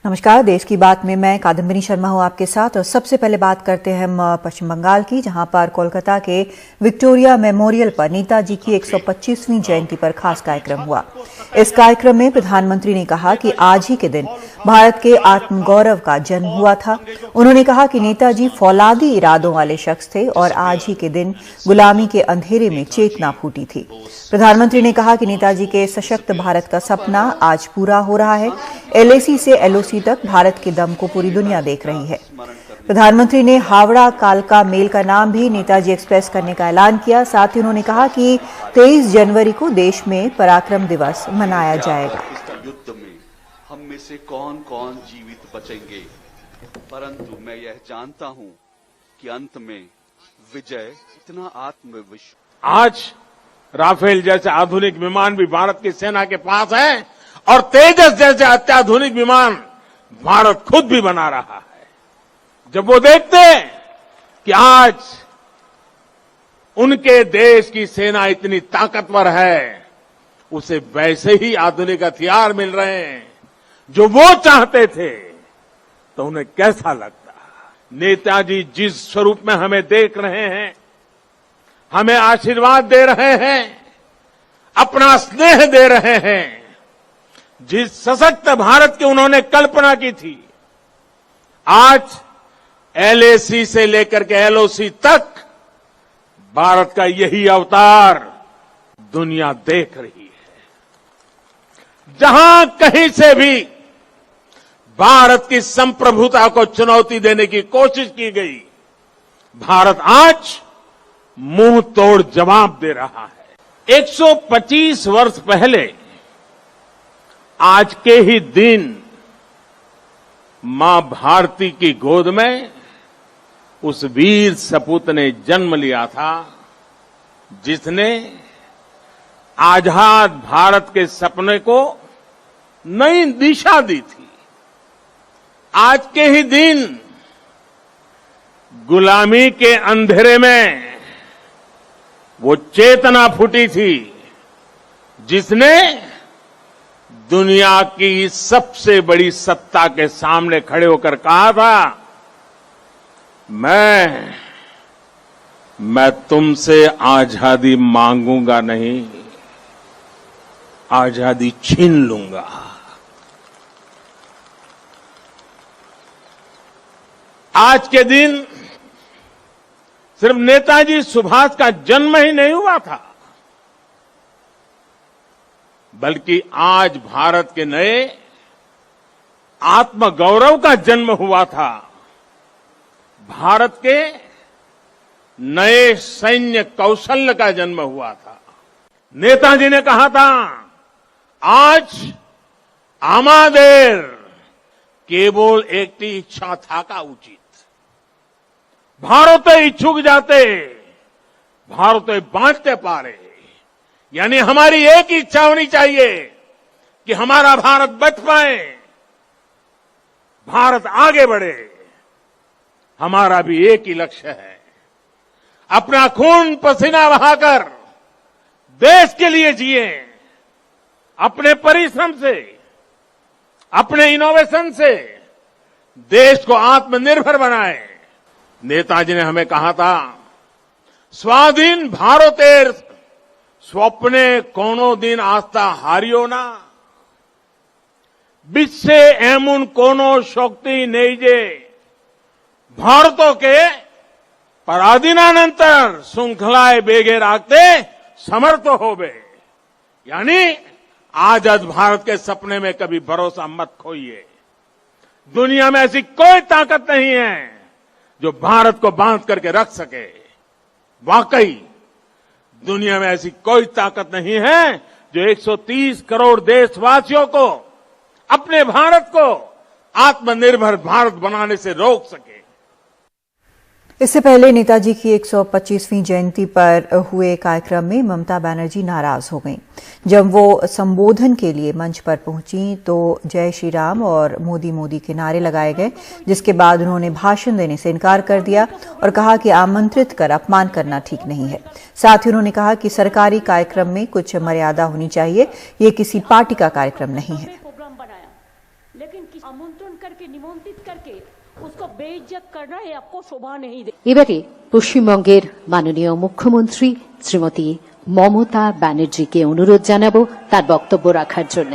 नमस्कार। देश की बात में मैं कादम्बिनी शर्मा हूं आपके साथ और सबसे पहले बात करते हैं हम पश्चिम बंगाल की, जहां पर कोलकाता के विक्टोरिया मेमोरियल पर नेताजी की 125वीं जयंती पर खास कार्यक्रम हुआ। इस कार्यक्रम में प्रधानमंत्री ने कहा कि आज ही के दिन भारत के आत्मगौरव का जन्म हुआ था। उन्होंने कहा कि नेताजी फौलादी इरादों वाले शख्स थे और आज ही के दिन गुलामी के अंधेरे में चेतना फूटी थी। प्रधानमंत्री ने कहा कि नेताजी के सशक्त भारत का सपना आज पूरा हो रहा है। एलएसी से एलओसी तक भारत के दम को पूरी दुनिया देख रही है। प्रधानमंत्री ने हावड़ा कालका मेल का नाम भी नेताजी एक्सप्रेस करने का ऐलान किया। साथ ही उन्होंने कहा कि 23 जनवरी को देश में पराक्रम दिवस मनाया जाएगा। युद्ध में हम में से कौन कौन जीवित बचेंगे, परंतु मैं यह जानता हूं कि अंत में विजय इतना आत्मविश्वास। आज राफेल जैसे आधुनिक विमान भी भारत की सेना के पास है और तेजस जैसे अत्याधुनिक विमान भारत खुद भी बना रहा है। जब वो देखते हैं कि आज उनके देश की सेना इतनी ताकतवर है, उसे वैसे ही आधुनिक हथियार मिल रहे हैं जो वो चाहते थे, तो उन्हें कैसा लगता। नेताजी जिस स्वरूप में हमें देख रहे हैं, हमें आशीर्वाद दे रहे हैं, अपना स्नेह दे रहे हैं, जिस सशक्त भारत की उन्होंने कल्पना की थी, आज एलएसी से लेकर के एलओसी तक भारत का यही अवतार दुनिया देख रही है। जहां कहीं से भी भारत की संप्रभुता को चुनौती देने की कोशिश की गई, भारत आज मुंह तोड़ जवाब दे रहा है। 125 वर्ष पहले आज के ही दिन मां भारती की गोद में उस वीर सपूत ने जन्म लिया था, जिसने आजाद भारत के सपने को नई दिशा दी थी। आज के ही दिन गुलामी के अंधेरे में वो चेतना फूटी थी, जिसने दुनिया की सबसे बड़ी सत्ता के सामने खड़े होकर कहा था, मैं तुमसे आजादी मांगूंगा नहीं, आजादी छीन लूंगा। आज के दिन सिर्फ नेताजी सुभाष का जन्म ही नहीं हुआ था, बल्कि आज भारत के नए आत्मगौरव का जन्म हुआ था। भारत के नए सैन्य कौशल्य का जन्म हुआ था। नेताजी ने कहा था, आज आमादेर केवल एक इच्छा था का उचित। भारत इच्छुक जाते, भारत बांटते पारे। यानी हमारी एक इच्छा होनी चाहिए कि हमारा भारत बच पाए, भारत आगे बढ़े। हमारा भी एक ही लक्ष्य है, अपना खून पसीना बहाकर देश के लिए जिए, अपने परिश्रम से, अपने इनोवेशन से देश को आत्मनिर्भर बनाए। नेताजी ने हमें कहा था, स्वाधीन भारतेर स्वप्ने कोनो दिन आस्था हारियो ना, বিশ্বে এমন কোনো শক্তি নেই যে ভারতকে পরাধীনানন্তর श्रृंखलाएं बेगे राखते समर्थ होवे। यानी आजाद भारत के सपने में कभी भरोसा मत खोइए। दुनिया में ऐसी कोई ताकत नहीं है जो भारत को बांध करके रख सके। वाकई दुनिया में ऐसी कोई ताकत नहीं है जो 130 करोड़ देशवासियों को अपने भारत को आत्मनिर्भर भारत बनाने से रोक सके। इससे पहले नेताजी की 125वीं जयंती पर हुए कार्यक्रम में ममता बनर्जी नाराज हो गईं। जब वो संबोधन के लिए मंच पर पहुंची तो जय श्री राम और मोदी मोदी के नारे लगाए गए, जिसके बाद उन्होंने भाषण देने से इनकार कर दिया और कहा कि आमंत्रित कर अपमान करना ठीक नहीं है। साथ ही उन्होंने कहा कि सरकारी कार्यक्रम में कुछ मर्यादा होनी चाहिए, ये किसी पार्टी का कार्यक्रम नहीं है। लेकिन आमंत्रण करके निमंत्रित करके उसको बेइज्जत करना ये आपको शोभा नहीं दे। এবারে পশ্চিমবঙ্গের মাননীয় মুখ্যমন্ত্রী শ্রীমতী মমতা ব্যানার্জিকে অনুরোধ জানাবো তার বক্তব্য রাখার জন্য।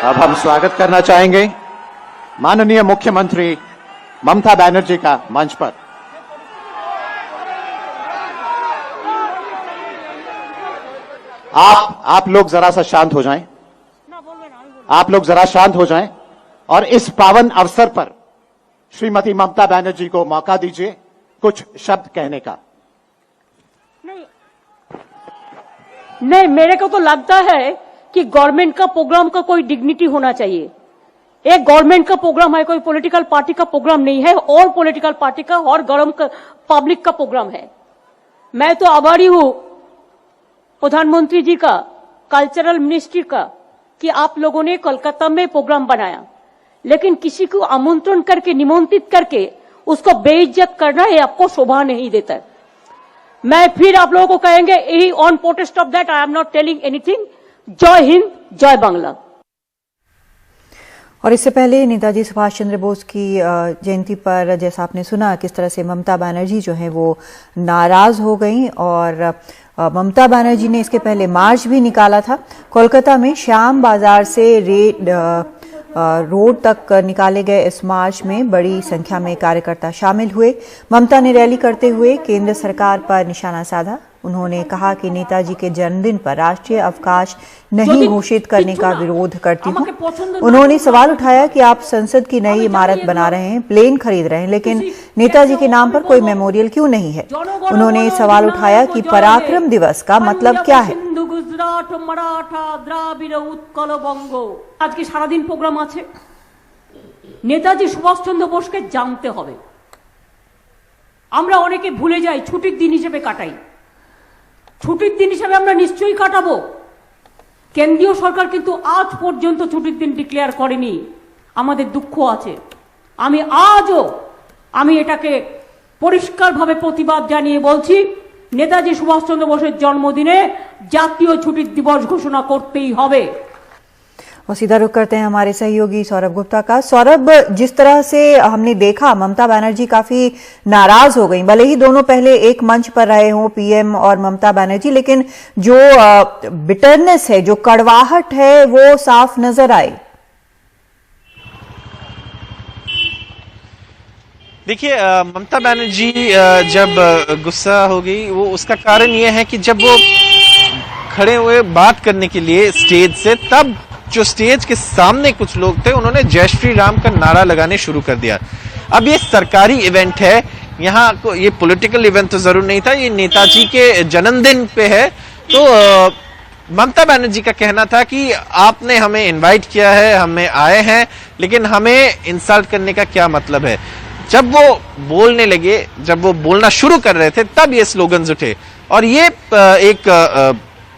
अब हम स्वागत करना चाहेंगे माननीय मुख्यमंत्री ममता बनर्जी का मंच पर। आप लोग जरा सा शांत हो जाएं। आप लोग जरा शांत हो जाएं और इस पावन अवसर पर श्रीमती ममता बनर्जी को मौका दीजिए कुछ शब्द कहने का। नहीं, मेरे को तो लगता है कि गवर्नमेंट का प्रोग्राम का कोई डिग्निटी होना चाहिए। एक गवर्नमेंट का प्रोग्राम है, कोई पॉलिटिकल पार्टी का प्रोग्राम नहीं है, और पॉलिटिकल पार्टी का और पब्लिक का प्रोग्राम है। मैं तो आभारी हूं प्रधानमंत्री जी का, कल्चरल मिनिस्ट्री का, कि आप लोगों ने कोलकाता में प्रोग्राम बनाया, लेकिन किसी को आमंत्रण करके निमंत्रित करके उसको बेइज्जत करना ये आपको शोभा नहीं देता। मैं फिर आप लोगों को कहेंगे, on protest of that I am not telling anything. जय हिंद, जय बांग्ला। और इससे पहले नेताजी सुभाष चंद्र बोस की जयंती पर जैसा आपने सुना किस तरह से ममता बनर्जी जो है वो नाराज हो गई, और ममता बनर्जी ने इसके पहले मार्च भी निकाला था। कोलकाता में श्याम बाजार से रोड तक निकाले गए इस मार्च में बड़ी संख्या में कार्यकर्ता शामिल हुए। ममता ने रैली करते हुए केंद्र सरकार पर निशाना साधा। उन्होंने कहा कि नेताजी के जन्मदिन पर राष्ट्रीय अवकाश नहीं घोषित करने का विरोध करती हूं। उन्होंने सवाल उठाया कि आप संसद की नई इमारत बना रहे हैं, प्लेन खरीद रहे हैं, लेकिन नेताजी के नाम पर कोई मेमोरियल क्यों नहीं है। उन्होंने सवाल उठाया कि पराक्रम दिवस का मतलब क्या है। हिंदू, गुजरात, मराठा, द्राविड़, उत्कल, बंग। आज की सारा दिन प्रोग्राम আছে। নেতাজি সুভাষচন্দ্র বোসকে জানতে হবে। আমরা অনেকে ভুলে যাই, ছুটির দিন হিসেবে কাটাই। ছুটির দিন হিসেবে আমরা নিশ্চয়ই কাটাবো। কেন্দ্রীয় সরকার কিন্তু আজ পর্যন্ত ছুটির দিন ডিক্লেয়ার করেনি। আমাদের দুঃখ আছে। আমি এটাকে পরিষ্কারভাবে প্রতিবাদ জানিয়ে বলছি, নেতাজি সুভাষচন্দ্র বোসের জন্মদিনে জাতীয় ছুটির দিবস ঘোষণা করতেই হবে। और सीधा रुख करते हैं हमारे सहयोगी सौरभ गुप्ता का। सौरभ, जिस तरह से हमने देखा ममता बनर्जी काफी नाराज हो गई, भले ही दोनों पहले एक मंच पर रहे हों पीएम और ममता बनर्जी, लेकिन जो बिटरनेस है, जो कड़वाहट है, वो साफ नजर आई। देखिए, ममता बनर्जी जब गुस्सा हो गई, वो उसका कारण ये है कि जब वो खड़े हुए बात करने के लिए स्टेज से, तब जो स्टेज के सामने कुछ लोग थे उन्होंने जय श्री राम का नारा लगाने शुरू कर दिया। अब ये सरकारी इवेंट है, यहाँ को ये पॉलिटिकल इवेंट तो जरूर नहीं था, ये नेताजी के जन्मदिन पे है। तो ममता बनर्जी का कहना था कि आपने हमें इनवाइट किया है, हमें आए हैं, लेकिन हमें इंसल्ट करने का क्या मतलब है। जब वो बोलने लगे, जब वो बोलना शुरू कर रहे थे, तब ये स्लोगन्स उठे। और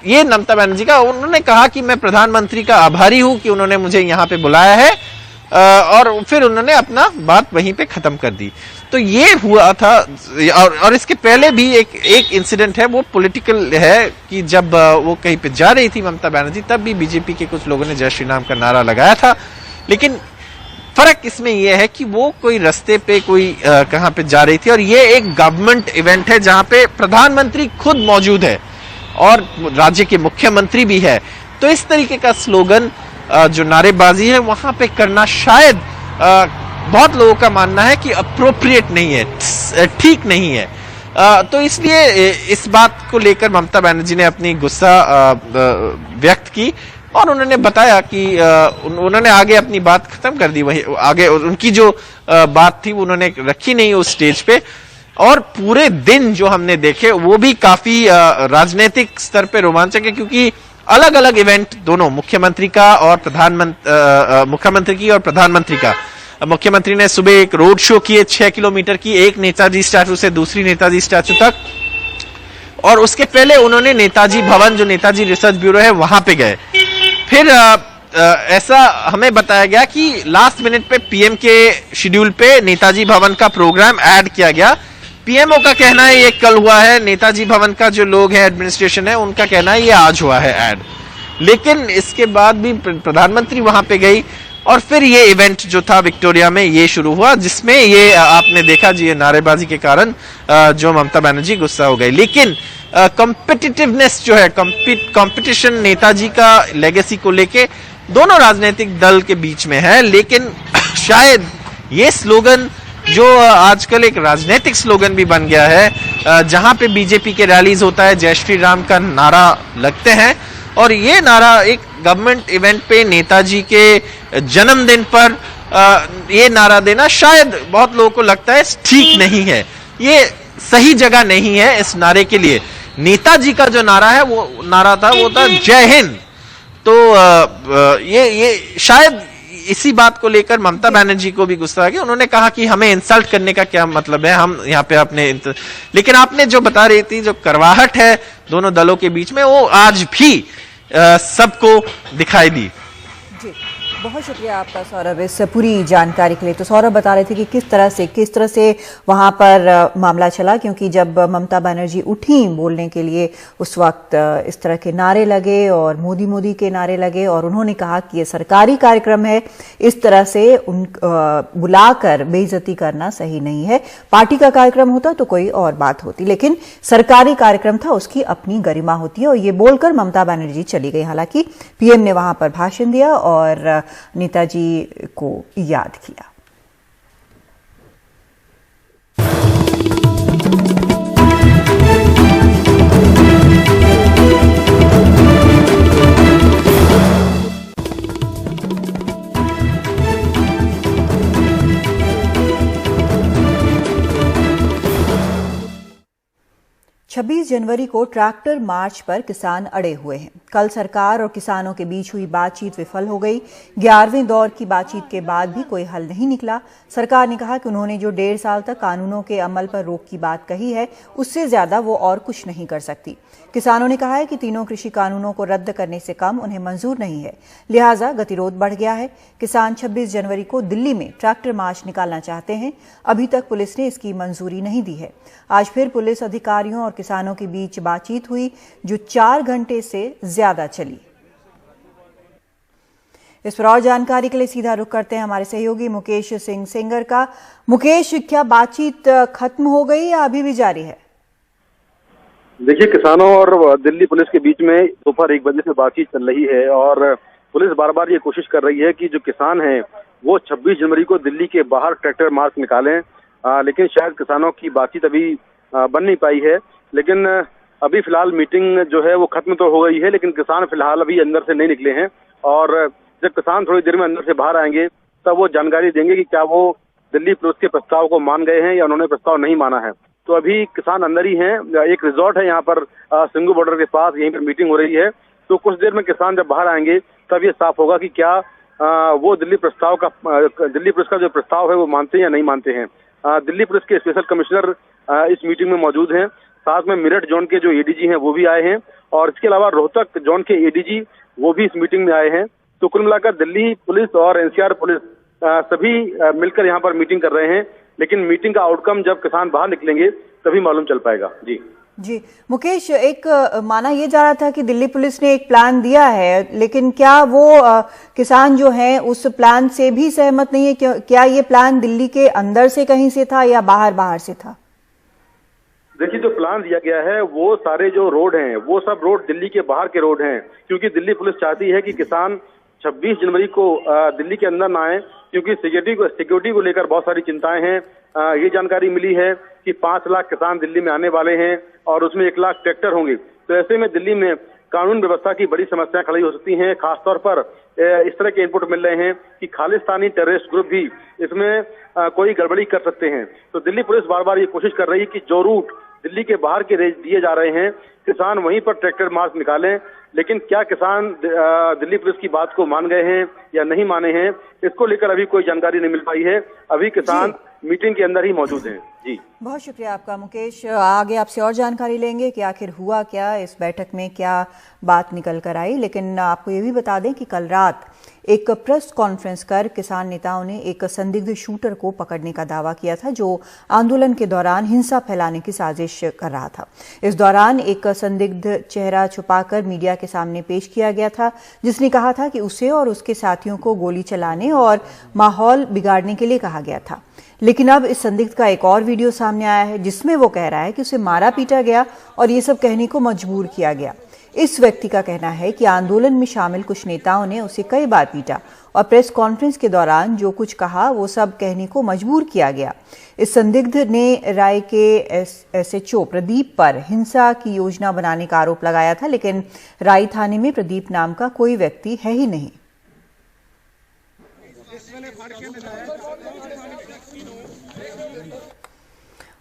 ये ममता बनर्जी का, उन्होंने कहा कि मैं प्रधानमंत्री का आभारी हूं कि उन्होंने मुझे यहां पे बुलाया है, और फिर उन्होंने अपना बात वहीं पे खत्म कर दी। तो ये हुआ था। और इसके पहले भी एक इंसिडेंट है, वो पॉलिटिकल है, कि जब वो कहीं पे जा रही थी ममता बनर्जी, तब भी बीजेपी के कुछ लोगों ने जय श्री राम का नारा लगाया था। लेकिन फर्क इसमें यह है कि वो कोई रास्ते पे कोई कहां पे जा रही थी, और ये एक गवर्नमेंट इवेंट है जहां पे प्रधानमंत्री खुद मौजूद है और राज्य के मुख्यमंत्री भी है। तो इस तरीके का स्लोगन, जो नारेबाजी है, वहां पे करना शायद बहुत लोगों का मानना है कि अप्रोप्रिएट नहीं है, ठीक नहीं है। तो इसलिए इस बात को लेकर ममता बनर्जी ने अपनी गुस्सा व्यक्त की, और उन्होंने बताया कि उन्होंने आगे अपनी बात खत्म कर दी। वही आगे उनकी जो बात थी उन्होंने रखी नहीं उस स्टेज पे। और पूरे दिन जो हमने देखे वो भी काफी राजनीतिक स्तर पे रोमांचक है, क्योंकि अलग अलग इवेंट दोनों मुख्यमंत्री का और मुख्यमंत्री की और प्रधानमंत्री का। मुख्यमंत्री ने सुबह एक रोड शो किए 6 किलोमीटर की, एक नेताजी स्टैचू से दूसरी नेताजी स्टैचू तक, और उसके पहले उन्होंने नेताजी भवन, जो नेताजी रिसर्च ब्यूरो है, वहां पे गए। फिर ऐसा हमें बताया गया कि लास्ट मिनट पे पीएम के शेड्यूल पे नेताजी भवन का प्रोग्राम ऐड किया गया। पीएमओ का कहना है ये कल हुआ है, नेताजी भवन का जो लोग हैं, एडमिनिस्ट्रेशन है, उनका कहना है ये आज हुआ है ऐड। लेकिन इसके बाद भी प्रधानमंत्री वहां पे गई और फिर ये इवेंट जो था विक्टोरिया में ये शुरू हुआ, जिसमें ये आपने देखा जी ये नारेबाजी के कारण जो ममता बनर्जी गुस्सा हो गई। लेकिन कॉम्पिटिटिवनेस जो है, कंपटीशन नेताजी का लेगेसी को लेके दोनों राजनीतिक दल के बीच में है। लेकिन शायद ये स्लोगन जो आजकल एक राजनीतिक स्लोगन भी बन गया है, जहां पे बीजेपी के रैलीज होता है जय श्री राम का नारा लगते हैं, और ये नारा एक गवर्नमेंट इवेंट पे नेताजी के जन्मदिन पर ये नारा देना शायद बहुत लोगों को लगता है ठीक नहीं है, ये सही जगह नहीं है इस नारे के लिए। नेताजी का जो नारा है वो नारा था वो था जय हिंद। तो ये शायद इसी बात को लेकर ममता बनर्जी को भी गुस्सा आ गया। उन्होंने कहा कि हमें इंसल्ट करने का क्या मतलब है, हम यहाँ पे अपने लेकिन आपने जो बता रही थी जो करवाहट है दोनों दलों के बीच में वो आज भी सबको दिखाई दी। जी, बहुत शुक्रिया आपका सौरभ इस पूरी जानकारी के लिए। तो सौरभ बता रहे थे कि किस तरह से वहां पर मामला चला, क्योंकि जब ममता बनर्जी उठी बोलने के लिए उस वक्त इस तरह के नारे लगे और मोदी मोदी के नारे लगे, और उन्होंने कहा कि ये सरकारी कार्यक्रम है, इस तरह से बुलाकर बेइज्जती करना सही नहीं है। पार्टी का कार्यक्रम होता तो कोई और बात होती, लेकिन सरकारी कार्यक्रम था, उसकी अपनी गरिमा होती है। और ये बोलकर ममता बनर्जी चली गई। हालांकि पीएम ने वहां पर भाषण दिया और नेताजी को याद किया। छब्बीस जनवरी को ट्रैक्टर मार्च पर किसान अड़े हुए हैं। कल सरकार और किसानों के बीच हुई बातचीत विफल हो गई। 11वें दौर की बातचीत के बाद भी कोई हल नहीं निकला। सरकार ने कहा कि उन्होंने जो 1.5 साल तक कानूनों के अमल पर रोक की बात कही है, उससे ज्यादा वो और कुछ नहीं कर सकती। किसानों ने कहा है कि तीनों कृषि कानूनों को रद्द करने से कम उन्हें मंजूर नहीं है, लिहाजा गतिरोध बढ़ गया है। किसान 26 जनवरी को दिल्ली में ट्रैक्टर मार्च निकालना चाहते हैं। अभी तक पुलिस ने इसकी मंजूरी नहीं दी है। आज फिर पुलिस अधिकारियों और किसानों के बीच बातचीत हुई, जो 4 घंटे से ज्यादा चली। इस पर और जानकारी के लिए सीधा रुख करते हैं हमारे सहयोगी मुकेश सिंह सेंगर का। मुकेश, क्या बातचीत खत्म हो गई या अभी भी जारी है? देखिए, किसानों और दिल्ली पुलिस के बीच में दोपहर 1 बजे से बातचीत चल रही है और पुलिस बार बार ये कोशिश कर रही है कि जो किसान हैं वो 26 जनवरी को दिल्ली के बाहर ट्रैक्टर मार्च निकालें, लेकिन शायद किसानों की बातचीत अभी बन नहीं पाई है। लेकिन अभी फिलहाल मीटिंग जो है वो खत्म तो हो गई है, लेकिन किसान फिलहाल अभी अंदर से नहीं निकले हैं और जब किसान थोड़ी देर में अंदर से बाहर आएंगे तब वो जानकारी देंगे कि क्या वो दिल्ली पुलिस के प्रस्ताव को मान गए हैं या उन्होंने प्रस्ताव नहीं माना है। तो अभी किसान अंदर ही हैं। एक रिजॉर्ट है यहाँ पर सिंगू बॉर्डर के पास, यहीं पर मीटिंग हो रही है। तो कुछ देर में किसान जब बाहर आएंगे तब ये साफ होगा कि क्या वो दिल्ली पुलिस का जो प्रस्ताव है वो मानते हैं या नहीं मानते हैं। दिल्ली पुलिस के स्पेशल कमिश्नर इस मीटिंग में मौजूद हैं, साथ में मेरठ जोन के जो एडीजी हैं वो भी आए हैं और इसके अलावा रोहतक जोन के एडीजी वो भी इस मीटिंग में आए हैं। तो कुल मिलाकर दिल्ली पुलिस और एनसीआर पुलिस सभी मिलकर यहाँ पर मीटिंग कर रहे हैं, लेकिन मीटिंग का आउटकम जब किसान बाहर निकलेंगे तभी मालूम चल पाएगा। जी मुकेश, एक माना यह जा रहा था कि दिल्ली पुलिस ने एक प्लान दिया है, लेकिन क्या वो किसान जो हैं उस प्लान से भी सहमत नहीं है? क्या ये प्लान दिल्ली के अंदर से कहीं से था या बाहर से था? देखिए, जो प्लान दिया गया है वो सारे जो रोड हैं वो सब रोड दिल्ली के बाहर के रोड हैं, क्योंकि दिल्ली पुलिस चाहती है कि किसान 26 जनवरी को दिल्ली के अंदर ना आए, क्योंकि सिक्योरिटी को लेकर बहुत सारी चिंताएं हैं। ये जानकारी मिली है कि 5 लाख किसान दिल्ली में आने वाले हैं और उसमें 1 लाख ट्रैक्टर होंगे। तो ऐसे में दिल्ली में कानून व्यवस्था की बड़ी समस्याएं खड़ी हो सकती हैं। खासतौर पर इस तरह के इनपुट मिल रहे हैं कि खालिस्तानी टेररिस्ट ग्रुप भी इसमें कोई गड़बड़ी कर सकते हैं। तो दिल्ली पुलिस बार बार ये कोशिश कर रही है कि जो रूट दिल्ली के बाहर के दिए जा रहे हैं किसान वहीं पर ट्रैक्टर मार्च निकालें, लेकिन क्या किसान दिल्ली पुलिस की बात को मान गए हैं या नहीं माने हैं, इसको लेकर अभी कोई जानकारी नहीं मिल पाई है। अभी किसान मीटिंग के अंदर ही मौजूद हैं। जी, बहुत शुक्रिया आपका मुकेश। आगे आपसे और जानकारी लेंगे कि आखिर हुआ क्या, इस बैठक में क्या बात निकल कर आई। लेकिन आपको ये भी बता दें कि कल रात एक प्रेस कॉन्फ्रेंस कर किसान नेताओं ने एक संदिग्ध शूटर को पकड़ने का दावा किया था, जो आंदोलन के दौरान हिंसा फैलाने की साजिश कर रहा था। इस दौरान एक संदिग्ध चेहरा छुपाकर मीडिया के के सामने पेश किया गया था, जिसने कहा था कि उसे और उसके साथियों को गोली चलाने और माहौल बिगाड़ने के लिए कहा गया था। लेकिन अब इस संदिग्ध का एक और वीडियो सामने आया है, जिसमें वो कह रहा है कि उसे मारा पीटा गया और ये सब कहने को मजबूर किया गया। इस व्यक्ति का कहना है कि आंदोलन में शामिल कुछ नेताओं ने उसे कई बार पीटा और प्रेस कॉन्फ्रेंस के दौरान जो कुछ कहा वो सब कहने को मजबूर किया गया। इस संदिग्ध ने राय के एसएचओ प्रदीप पर हिंसा की योजना बनाने का आरोप लगाया था, लेकिन राय थाने में प्रदीप नाम का कोई व्यक्ति है ही नहीं।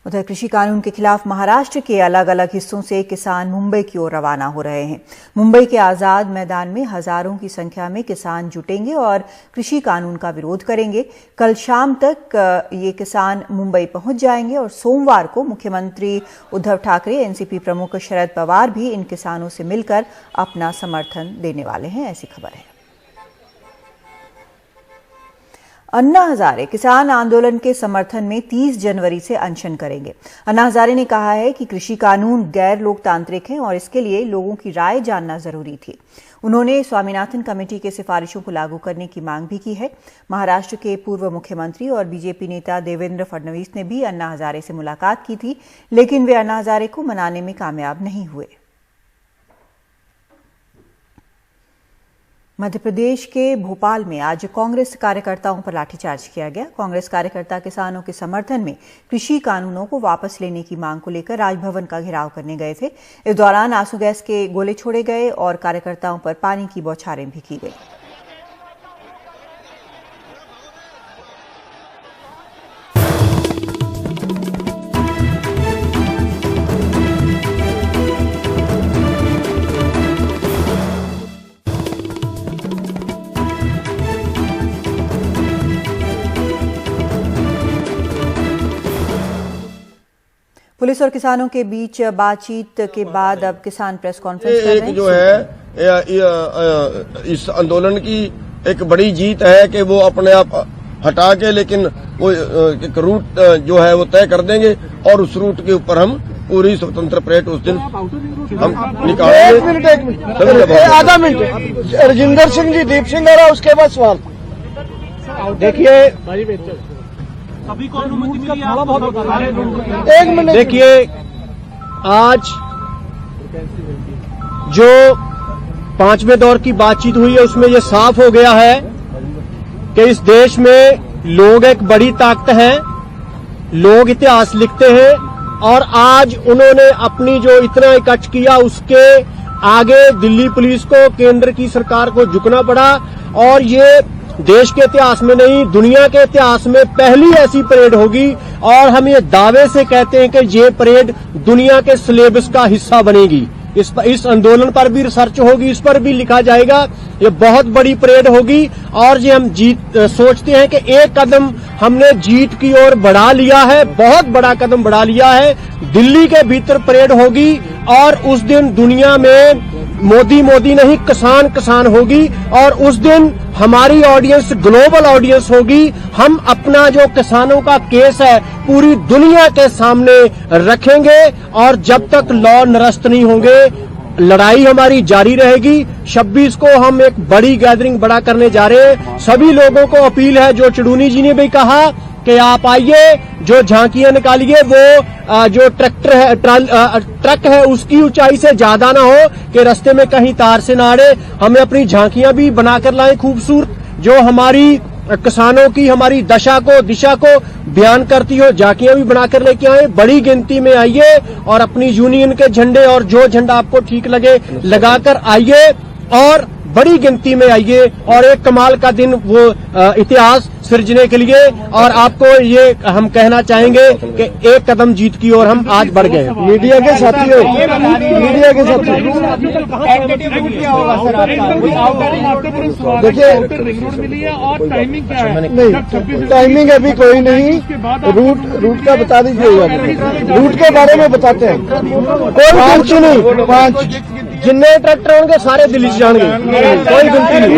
उधर कृषि कानून के खिलाफ महाराष्ट्र के अलग अलग हिस्सों से किसान मुंबई की ओर रवाना हो रहे हैं। मुंबई के आजाद मैदान में हजारों की संख्या में किसान जुटेंगे और कृषि कानून का विरोध करेंगे। कल शाम तक ये किसान मुंबई पहुंच जाएंगे और सोमवार को मुख्यमंत्री उद्धव ठाकरे, एनसीपी प्रमुख शरद पवार भी इन किसानों से मिलकर अपना समर्थन देने वाले हैं, ऐसी खबर है। अन्ना हजारे किसान आंदोलन के समर्थन में 30 जनवरी से अनशन करेंगे। अन्ना हजारे ने कहा है कि कृषि कानून गैर लोकतांत्रिक है और इसके लिए लोगों की राय जानना जरूरी थी। उन्होंने स्वामीनाथन कमेटी के सिफारिशों को लागू करने की मांग भी की है। महाराष्ट्र के पूर्व मुख्यमंत्री और बीजेपी नेता देवेंद्र फडणवीस ने भी अन्ना हजारे से मुलाकात की थी, लेकिन वे अन्ना हजारे को मनाने में कामयाब नहीं हुए। मध्य प्रदेश के भोपाल में आज कांग्रेस कार्यकर्ताओं पर लाठीचार्ज किया गया। कांग्रेस कार्यकर्ता किसानों के समर्थन में कृषि कानूनों को वापस लेने की मांग को लेकर राजभवन का घेराव करने गए थे। इस दौरान आंसू गैस के गोले छोड़े गए और कार्यकर्ताओं पर पानी की बौछारें भी की गई। पुलिस और किसानों के बीच बातचीत के बाद अब किसान प्रेस कॉन्फ्रेंस कर रहे हैं। एक जो है इस आंदोलन की एक बड़ी जीत है कि वो अपने आप हटा के, लेकिन वो एक रूट जो है वो तय कर देंगे और उस रूट के ऊपर हम पूरी स्वतंत्र परेड उस दिन हम निकालेंगे। आधा मिनट, रजिंदर सिंह जी, दीप सिंह आ रहा, उसके बाद सवाल। देखिए एक मिनट, देखिए आज जो 5वें दौर की बातचीत हुई है उसमें ये साफ हो गया है कि इस देश में लोग एक बड़ी ताकत हैं, लोग इतिहास लिखते हैं और आज उन्होंने अपनी जो इतना इकट्ठ किया उसके आगे दिल्ली पुलिस को, केंद्र की सरकार को झुकना पड़ा और ये देश के इतिहास में नहीं, दुनिया के इतिहास में पहली ऐसी परेड होगी और हम ये दावे से कहते हैं कि ये परेड दुनिया के सिलेबस का हिस्सा बनेगी। इस आंदोलन पर भी रिसर्च होगी, इस पर भी लिखा जाएगा। ये बहुत बड़ी परेड होगी और ये हम सोचते हैं कि एक कदम हमने जीत की ओर बढ़ा लिया है, बहुत बड़ा कदम बढ़ा लिया है। दिल्ली के भीतर परेड होगी और उस दिन दुनिया में मोदी नहीं, किसान होगी और उस दिन हमारी ऑडियंस ग्लोबल ऑडियंस होगी। हम अपना जो किसानों का केस है पूरी दुनिया के सामने रखेंगे और जब तक लॉ निरस्त नहीं होंगे लड़ाई हमारी जारी रहेगी। 26 को हम एक बड़ी गैदरिंग बड़ा करने जा रहे हैं। सभी लोगों को अपील है, जो चुड़ूनी जी ने भी कहा कि आप आइए, जो झांकियां निकालिए, वो जो ट्रक है उसकी ऊंचाई से ज्यादा ना हो कि रास्ते में कहीं तार से ना अड़े। हमें अपनी झांकियां भी बनाकर लाएं खूबसूरत, जो हमारी किसानों की, हमारी दिशा को बयान करती हो। झांकियां भी बनाकर लेके आए, बड़ी गिनती में आइए और अपनी यूनियन के झंडे और जो झंडा आपको ठीक लगे लगाकर आइए और बड़ी गिनती में आइए और एक कमाल का दिन वो इतिहास सृजने के लिए। और आपको ये हम कहना चाहेंगे कि एक कदम जीत की ओर हम आज बढ़ गए। मीडिया के साथियों, देखिए नहीं, टाइमिंग अभी कोई नहीं, रूट का बता दीजिएगा। रूट के बारे में बताते हैं, कोई कुछ नहीं, 5 जिन्ने ट्रैक्टर होंगे सारे दिल्ली से जाएंगे, कोई गिनती नहीं।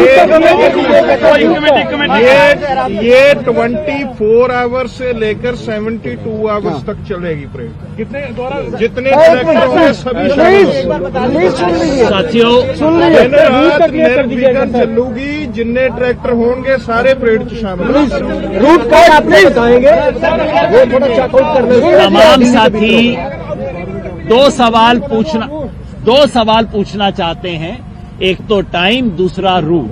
ये 24 आवर्स से लेकर 72 आवर्स तक चलेगी परेड। कितने जितने ट्रैक्टर होंगे सभी साथियों चलूगी, जितने ट्रैक्टर होंगे सारे परेड च शामिल। रूट कार्ड आप नहीं बताएंगे, वो थोड़ा चेकआउट करने। तमाम साथी दो सवाल पूछना चाहते हैं। एक तो टाइम, दूसरा रूट।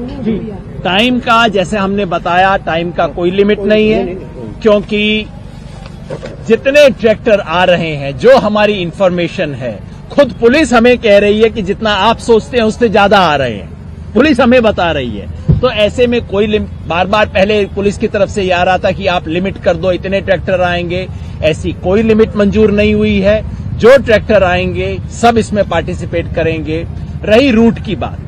टाइम का जैसे हमने बताया, टाइम का कोई लिमिट नहीं है, क्योंकि जितने ट्रैक्टर आ रहे हैं, जो हमारी इंफॉर्मेशन है, खुद पुलिस हमें कह रही है कि जितना आप सोचते हैं उससे ज्यादा आ रहे हैं, पुलिस हमें बता रही है। तो ऐसे में कोई बार बार पहले पुलिस की तरफ से ये आ रहा था कि आप लिमिट कर दो, इतने ट्रैक्टर आएंगे, ऐसी कोई लिमिट मंजूर नहीं हुई है। जो ट्रैक्टर आएंगे सब इसमें पार्टिसिपेट करेंगे। रही रूट की बात,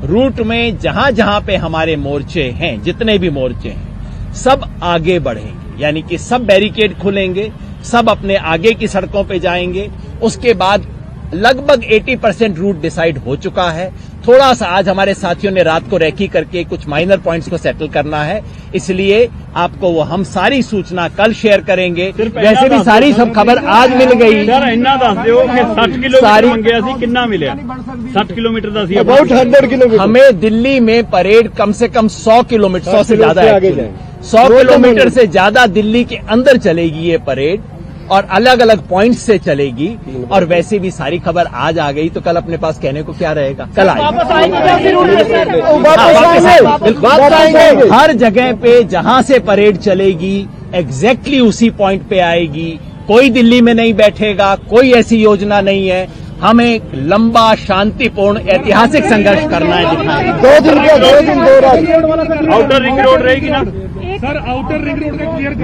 रूट में जहां जहां पे हमारे मोर्चे हैं, जितने भी मोर्चे हैं, सब आगे बढ़ेंगे, यानी कि सब बैरिकेड खुलेंगे, सब अपने आगे की सड़कों पे जाएंगे। उसके बाद लगभग 80% रूट डिसाइड हो चुका है। थोड़ा सा आज हमारे साथियों ने रात को रेकी करके कुछ माइनर पॉइंट्स को सेटल करना है, इसलिए आपको वो हम सारी सूचना कल शेयर करेंगे। वैसे भी सारी सब खबर आज मिल गई। इन्ना दस दो कि 60 किलोमीटर मंगया सी, कितना मिले? 60 किलोमीटर दा सी, अबाउट 100 किलोमीटर। हमें दिल्ली में परेड कम से कम 100 किलोमीटर, 100 से ज्यादा, 100 किलोमीटर से ज्यादा दिल्ली के अंदर चलेगी ये परेड, और अलग अलग पॉइंट्स से चलेगी। और वैसे भी सारी खबर आज आ गई, तो कल अपने पास कहने को क्या रहेगा? कल आएगी। हर जगह पे जहां से परेड चलेगी एग्जैक्टली उसी पॉइंट पे आएगी। कोई दिल्ली में नहीं बैठेगा, कोई ऐसी योजना नहीं है। हमें लंबा, शांतिपूर्ण, ऐतिहासिक संघर्ष करना है, दिखाएंगे। 2 दिन का 2 दिन 2 रात। आउटर रिंग रोड रहेगी ना सर? आउटर रिंग रोड का क्लियर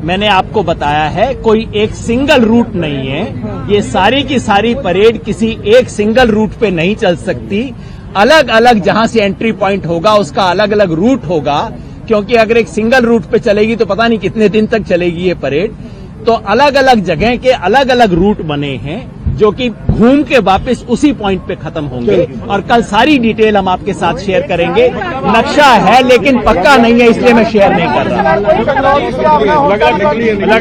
मैंने आपको बताया है, कोई एक सिंगल रूट नहीं है। ये सारी की सारी परेड किसी एक सिंगल रूट पे नहीं चल सकती। अलग अलग जहां से एंट्री पॉइंट होगा उसका अलग अलग रूट होगा, क्योंकि अगर एक सिंगल रूट पे चलेगी तो पता नहीं कितने दिन तक चलेगी ये परेड। तो अलग अलग जगह के अलग अलग रूट बने हैं, जो कि घूम के वापस उसी पॉइंट पे खत्म होंगे। और कल सारी डिटेल हम आपके साथ शेयर करेंगे। नक्शा है लेकिन पक्का नहीं है, इसलिए मैं शेयर नहीं कर रहा। अलग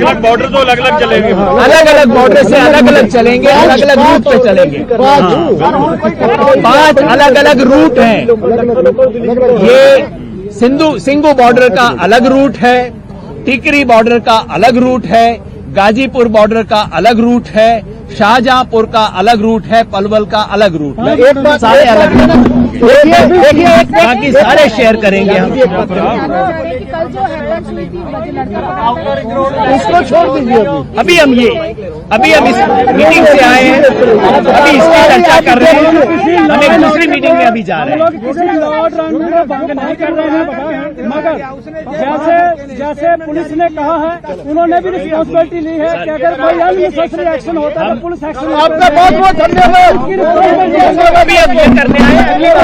अलग बॉर्डर तो अलग अलग चलेंगे, अलग अलग बॉर्डर से अलग अलग चलेंगे, अलग अलग रूट पे चलेंगे। 5 अलग अलग रूट हैं। ये सिंघू बॉर्डर का अलग रूट है, टिकरी बॉर्डर का अलग रूट है, गाजीपुर बॉर्डर का अलग रूट है, शाहजहांपुर का अलग रूट है, पलवल का अलग रूट है। सारे अलग देखिए, बाकी सारे शेयर करेंगे हम। इसको छोड़ दीजिए। अभी हम इस मीटिंग से आए हैं, अभी इसकी चर्चा कर रहे हैं। हम एक दूसरी मीटिंग में अभी जा रहे हैं। किसी लॉ एंड ऑर्डर में भंग नहीं कर रहे हैं, मगर जैसे पुलिस ने कहा है, उन्होंने भी रिस्पॉन्सिबिलिटी ली है कि अगर कोई अननेसेसरी एक्शन होता है तो पुलिस एक्शन। आपका बहुत बहुत धन्यवाद। अभी अब ये करने आए हैं, अगली बात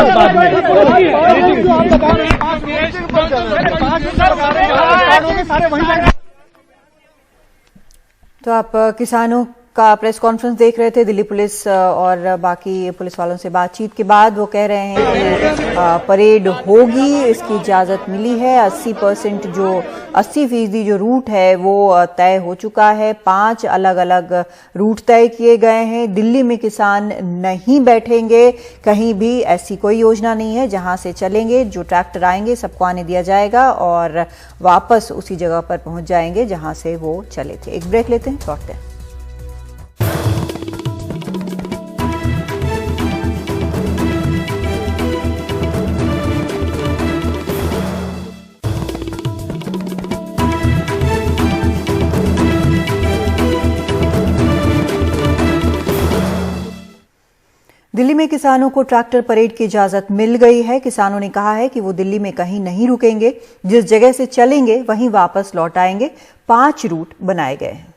तो आप किसानों का प्रेस कॉन्फ्रेंस देख रहे थे। दिल्ली पुलिस और बाकी पुलिस वालों से बातचीत के बाद वो कह रहे हैं कि परेड होगी, इसकी इजाजत मिली है। 80% जो रूट है वो तय हो चुका है। 5 अलग अलग रूट तय किए गए हैं। दिल्ली में किसान नहीं बैठेंगे, कहीं भी ऐसी कोई योजना नहीं है। जहां से चलेंगे, जो ट्रैक्टर आएंगे सबको आने दिया जाएगा और वापस उसी जगह पर पहुंच जाएंगे जहां से वो चले थे। एक ब्रेक लेते हैं, लौटते हैं। दिल्ली में किसानों को ट्रैक्टर परेड की इजाजत मिल गई है। किसानों ने कहा है कि वो दिल्ली में कहीं नहीं रुकेंगे, जिस जगह से चलेंगे वहीं वापस लौट आएंगे। 5 रूट बनाए गए हैं।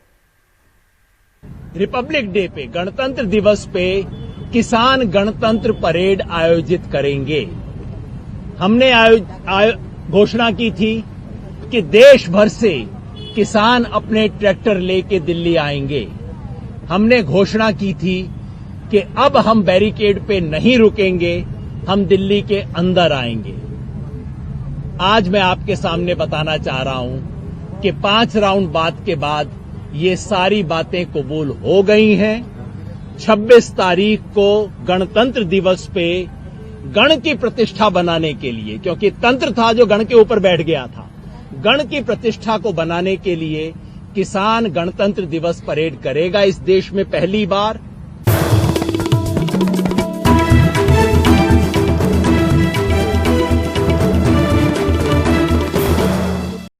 रिपब्लिक डे पे, गणतंत्र दिवस पे किसान गणतंत्र परेड आयोजित करेंगे। हमने घोषणा की थी कि देश भर से किसान अपने ट्रैक्टर लेके दिल्ली आएंगे। हमने घोषणा की थी कि अब हम बैरिकेड पे नहीं रुकेंगे, हम दिल्ली के अंदर आएंगे। आज मैं आपके सामने बताना चाह रहा हूं कि 5 राउंड बात के बाद ये सारी बातें कबूल हो गई हैं। 26 तारीख को गणतंत्र दिवस पे गण की प्रतिष्ठा बनाने के लिए, क्योंकि तंत्र था जो गण के ऊपर बैठ गया था, गण की प्रतिष्ठा को बनाने के लिए किसान गणतंत्र दिवस परेड करेगा इस देश में पहली बार।